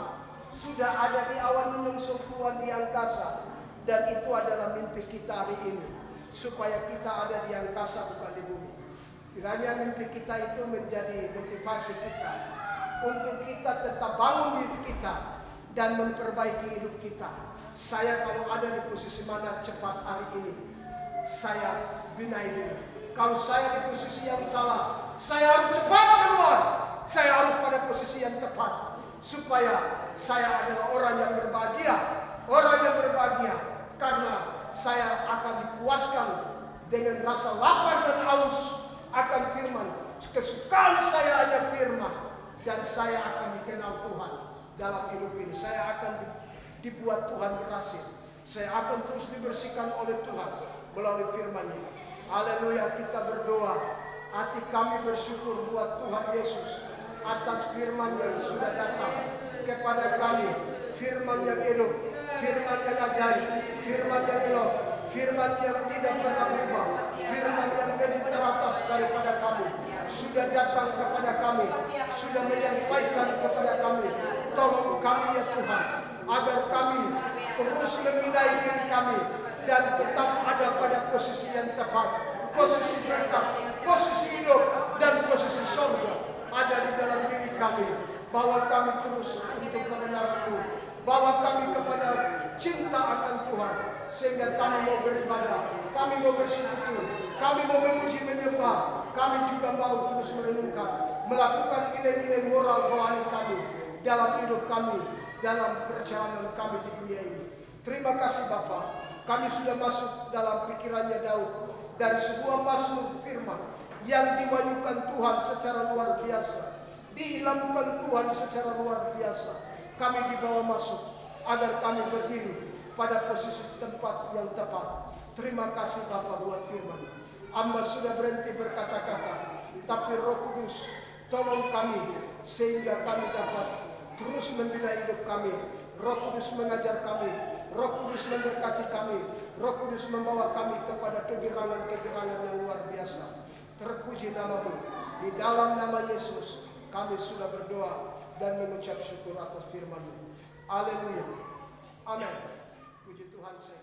sudah ada di awan menyongsong Tuhan di angkasa. Dan itu adalah mimpi kita hari ini. supaya kita ada di angkasa bukan di bumi. Kiranya mimpi kita itu menjadi motivasi kita untuk kita tetap bangun diri kita dan memperbaiki hidup kita. Saya kalau ada di posisi mana cepat hari ini, saya benahi diri. Kalau saya di posisi yang salah, saya harus cepat keluar. Saya harus pada posisi yang tepat, supaya saya adalah orang yang berbahagia. Orang yang berbahagia karena saya akan dipuaskan dengan rasa lapar dan haus akan firman. Kesukaan saya hanya firman, dan saya akan dikenal Tuhan dalam hidup ini. Saya akan dibuat Tuhan berhasil. Saya akan terus dibersihkan oleh Tuhan melalui firman-Nya. Haleluya, kita berdoa. Hati kami bersyukur buat Tuhan Yesus atas firman yang sudah datang kepada kami. Firman yang hidup, firman yang ajaib, firman yang elok, firman yang tidak pernah berubah, firman yang lebih teratas daripada kami. Sudah datang kepada kami, sudah menyampaikan kepada kami. Tolong kami ya Tuhan, agar kami terus membinai diri kami dan tetap ada pada posisi yang tepat, posisi berkat, posisi hidup, dan posisi surga ada di dalam diri kami. Bawa kami terus untuk kebenaran-Mu, bawa kami kepada cinta akan Tuhan, sehingga kami mau beribadah, kami mau bersekutu, kami mau memuji menyembah, kami juga mau terus merenungkan, melakukan nilai-nilai moral rohani kami dalam hidup kami, dalam perjalanan kami di dunia ini. Terima kasih Bapa, kami sudah masuk dalam pikirannya Daud dari sebuah mazmur firman yang diwahyukan Tuhan secara luar biasa, diilhamkan Tuhan secara luar biasa. Kami dibawa masuk agar kami berdiri pada posisi tempat yang tepat. Terima kasih Bapa buat firman. Hamba sudah berhenti berkata-kata, tapi Roh Kudus tolong kami sehingga kami dapat terus membina hidup kami. Roh Kudus mengajar kami, Roh Kudus memberkati kami, Roh Kudus membawa kami kepada kegirangan-kegirangan yang luar biasa. Terpuji nama-Mu. Di dalam nama Yesus kami sudah berdoa dan mengucap syukur atas firman-Mu. Haleluya. Amin. Puji Tuhan. Saya